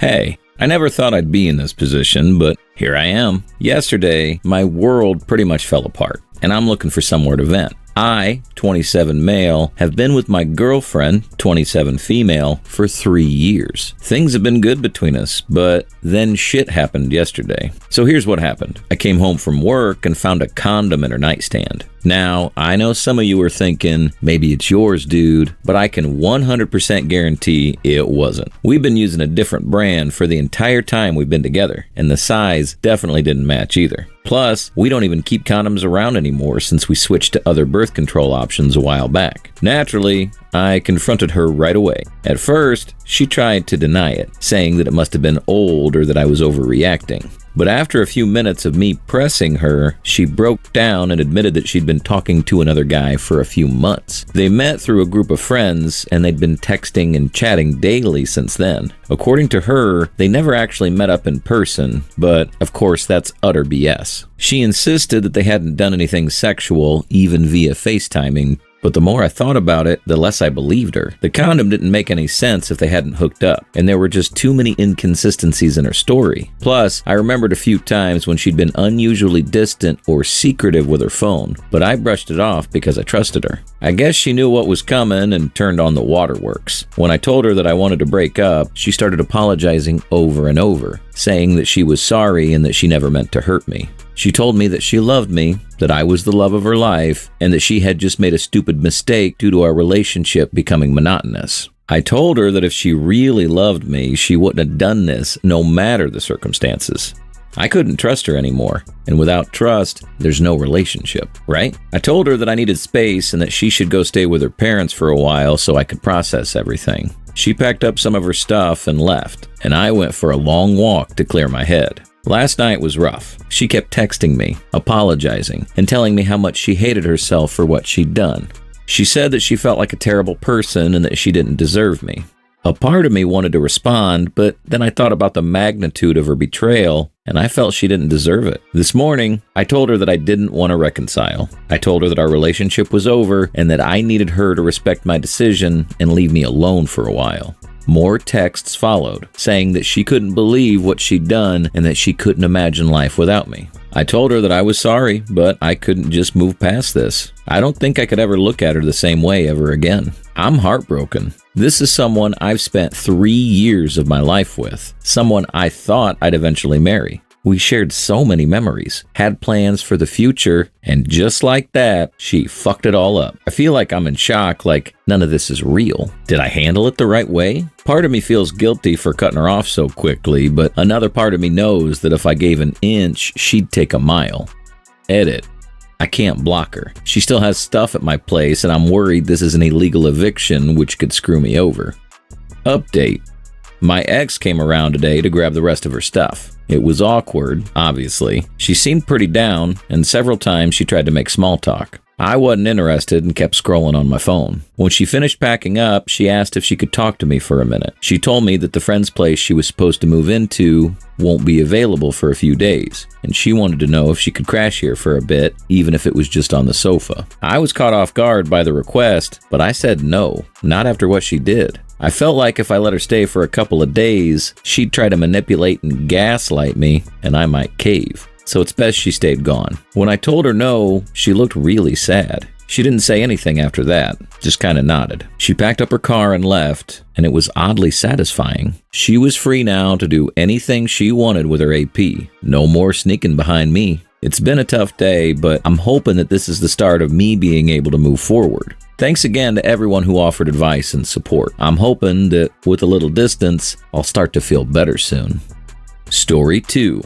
Hey, I never thought I'd be in this position, but here I am. Yesterday, my world pretty much fell apart, and I'm looking for somewhere to vent. I, 27 male, have been with my girlfriend, 27 female, for 3 years. Things have been good between us, but then shit happened yesterday. So here's what happened. I came home from work and found a condom in her nightstand. Now, I know some of you are thinking, maybe it's yours, dude, but I can 100% guarantee it wasn't. We've been using a different brand for the entire time we've been together, and the size definitely didn't match either. Plus, we don't even keep condoms around anymore since we switched to other birth control options a while back. Naturally, I confronted her right away. At first, she tried to deny it, saying that it must have been old or that I was overreacting. But after a few minutes of me pressing her, she broke down and admitted that she'd been talking to another guy for a few months. They met through a group of friends, and they'd been texting and chatting daily since then. According to her, they never actually met up in person, but of course that's utter BS. She insisted that they hadn't done anything sexual, even via FaceTiming. But the more I thought about it, the less I believed her. The condom didn't make any sense if they hadn't hooked up, and there were just too many inconsistencies in her story. Plus, I remembered a few times when she'd been unusually distant or secretive with her phone, but I brushed it off because I trusted her. I guess she knew what was coming and turned on the waterworks. When I told her that I wanted to break up, she started apologizing over and over, saying that she was sorry and that she never meant to hurt me. She told me that she loved me, that I was the love of her life, and that she had just made a stupid mistake due to our relationship becoming monotonous. I told her that if she really loved me, she wouldn't have done this, no matter the circumstances. I couldn't trust her anymore, and without trust, there's no relationship, right? I told her that I needed space and that she should go stay with her parents for a while so I could process everything. She packed up some of her stuff and left, and I went for a long walk to clear my head. Last night was rough. She kept texting me, apologizing, and telling me how much she hated herself for what she'd done. She said that she felt like a terrible person and that she didn't deserve me. A part of me wanted to respond, but then I thought about the magnitude of her betrayal, and I felt she didn't deserve it. This morning, I told her that I didn't want to reconcile. I told her that our relationship was over and that I needed her to respect my decision and leave me alone for a while. More texts followed, saying that she couldn't believe what she'd done and that she couldn't imagine life without me. I told her that I was sorry, but I couldn't just move past this. I don't think I could ever look at her the same way ever again. I'm heartbroken. This is someone I've spent 3 years of my life with, someone I thought I'd eventually marry. We shared so many memories, had plans for the future, and just like that, she fucked it all up. I feel like I'm in shock, like none of this is real. Did I handle it the right way? Part of me feels guilty for cutting her off so quickly, but another part of me knows that if I gave an inch, she'd take a mile. Edit. I can't block her. She still has stuff at my place, and I'm worried this is an illegal eviction, which could screw me over. Update. My ex came around today to grab the rest of her stuff. It was awkward, obviously. She seemed pretty down, and several times she tried to make small talk. I wasn't interested and kept scrolling on my phone. When she finished packing up, she asked if she could talk to me for a minute. She told me that the friend's place she was supposed to move into won't be available for a few days, and she wanted to know if she could crash here for a bit, even if it was just on the sofa. I was caught off guard by the request, but I said no, not after what she did. I felt like if I let her stay for a couple of days, she'd try to manipulate and gaslight me, and I might cave. So it's best she stayed gone. When I told her no, she looked really sad. She didn't say anything after that, just kind of nodded. She packed up her car and left, and it was oddly satisfying. She was free now to do anything she wanted with her AP. No more sneaking behind me. It's been a tough day, but I'm hoping that this is the start of me being able to move forward. Thanks again to everyone who offered advice and support. I'm hoping that with a little distance, I'll start to feel better soon. Story 2.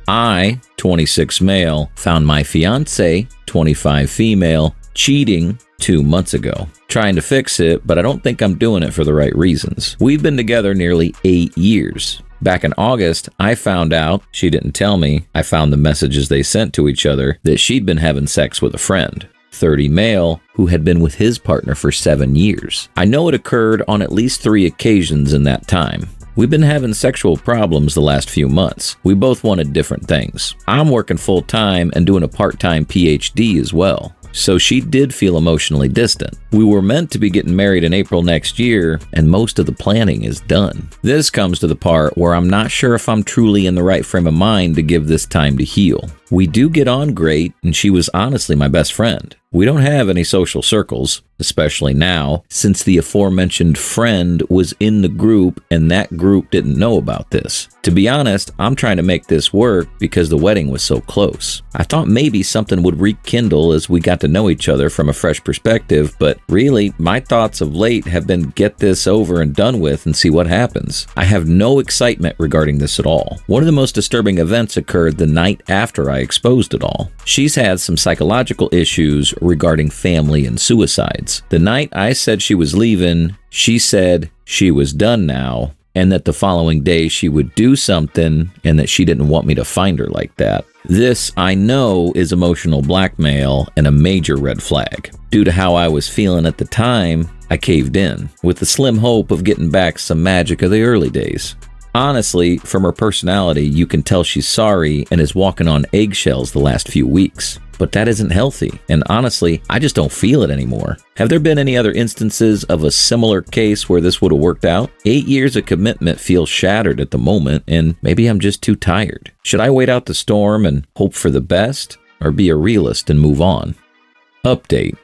I, 26 male, found my fiance, 25 female, cheating 2 months ago. Trying to fix it, but I don't think I'm doing it for the right reasons. We've been together nearly 8 years. Back in August, I found out, she didn't tell me, I found the messages they sent to each other, that she'd been having sex with a friend. 30 male, who had been with his partner for 7 years. I know it occurred on at least 3 occasions in that time. We've been having sexual problems the last few months. We both wanted different things. I'm working full-time and doing a part-time PhD as well. So she did feel emotionally distant. We were meant to be getting married in April next year, and most of the planning is done. This comes to the part where I'm not sure if I'm truly in the right frame of mind to give this time to heal. We do get on great, and she was honestly my best friend. We don't have any social circles, especially now, since the aforementioned friend was in the group and that group didn't know about this. To be honest, I'm trying to make this work because the wedding was so close. I thought maybe something would rekindle as we got to know each other from a fresh perspective, but really, my thoughts of late have been get this over and done with and see what happens. I have no excitement regarding this at all. One of the most disturbing events occurred the night after I exposed it all. She's had some psychological issues regarding family and suicides. The night I said she was leaving, she said she was done now, and that the following day she would do something and that she didn't want me to find her like that. This, I know, is emotional blackmail and a major red flag. Due to how I was feeling at the time, I caved in, with the slim hope of getting back some magic of the early days. Honestly, from her personality, you can tell she's sorry and is walking on eggshells the last few weeks. But that isn't healthy, and honestly, I just don't feel it anymore. Have there been any other instances of a similar case where this would have worked out? 8 years of commitment feels shattered at the moment, and maybe I'm just too tired. Should I wait out the storm and hope for the best, or be a realist and move on? Update.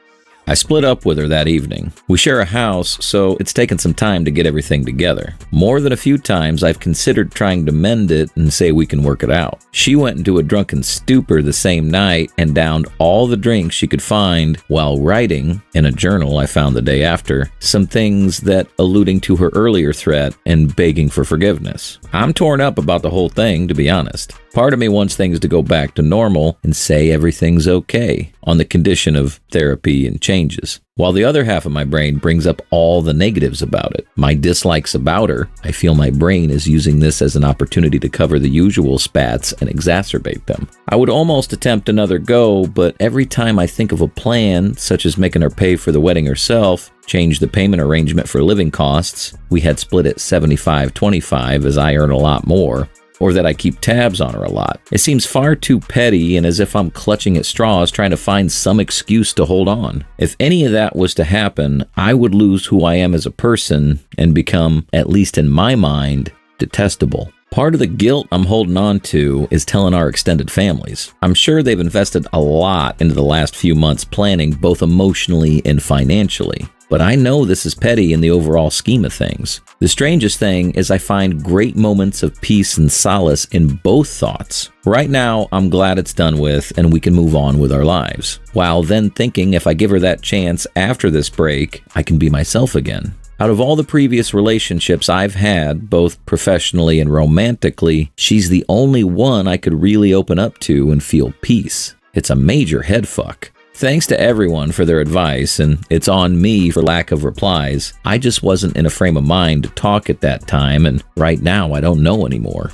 I split up with her that evening. We share a house, so it's taken some time to get everything together. More than a few times, I've considered trying to mend it and say we can work it out. She went into a drunken stupor the same night and downed all the drinks she could find while writing, in a journal I found the day after, some things that alluding to her earlier threat and begging for forgiveness. I'm torn up about the whole thing, to be honest. Part of me wants things to go back to normal and say everything's okay, on the condition of therapy and changes. While the other half of my brain brings up all the negatives about it. My dislikes about her, I feel my brain is using this as an opportunity to cover the usual spats and exacerbate them. I would almost attempt another go, but every time I think of a plan, such as making her pay for the wedding herself, change the payment arrangement for living costs, we had split it 75-25 as I earn a lot more, or that I keep tabs on her a lot. It seems far too petty and as if I'm clutching at straws trying to find some excuse to hold on. If any of that was to happen, I would lose who I am as a person and become, at least in my mind, detestable. Part of the guilt I'm holding on to is telling our extended families. I'm sure they've invested a lot into the last few months planning, both emotionally and financially. But I know this is petty in the overall scheme of things. The strangest thing is I find great moments of peace and solace in both thoughts. Right now, I'm glad it's done with and we can move on with our lives. While then thinking if I give her that chance after this break, I can be myself again. Out of all the previous relationships I've had, both professionally and romantically, she's the only one I could really open up to and feel peace. It's a major head fuck. Thanks to everyone for their advice, and it's on me for lack of replies. I just wasn't in a frame of mind to talk at that time, and right now I don't know anymore.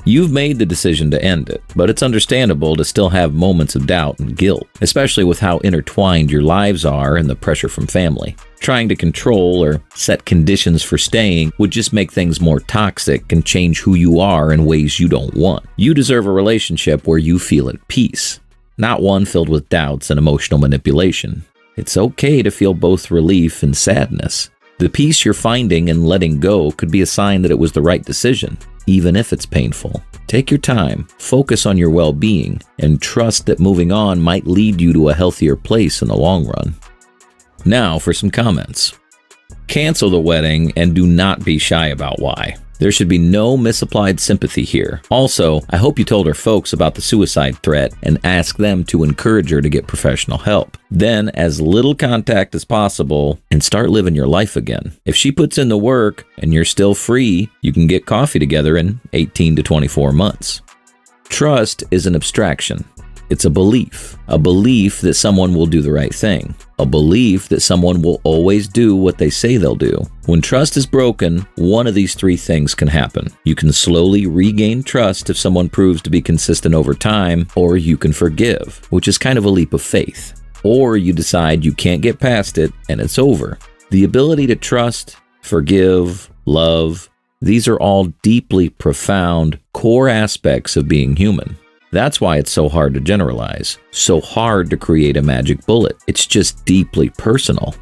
You've made the decision to end it, but it's understandable to still have moments of doubt and guilt, especially with how intertwined your lives are and the pressure from family. Trying to control or set conditions for staying would just make things more toxic and change who you are in ways you don't want. You deserve a relationship where you feel at peace, not one filled with doubts and emotional manipulation. It's okay to feel both relief and sadness. The peace you're finding and letting go could be a sign that it was the right decision, even if it's painful. Take your time, focus on your well-being, and trust that moving on might lead you to a healthier place in the long run. Now for some comments. Cancel the wedding and do not be shy about why. There should be no misapplied sympathy here. Also, I hope you told her folks about the suicide threat and ask them to encourage her to get professional help. Then, as little contact as possible and start living your life again. If she puts in the work and you're still free, you can get coffee together in 18 to 24 months. Trust is an abstraction. It's a belief that someone will do the right thing, a belief that someone will always do what they say they'll do. When trust is broken, one of these three things can happen. You can slowly regain trust if someone proves to be consistent over time, or you can forgive, which is kind of a leap of faith. Or you decide you can't get past it and it's over. The ability to trust, forgive, love, These are all deeply profound, core aspects of being human. That's why it's so hard to generalize, so hard to create a magic bullet. It's just deeply personal.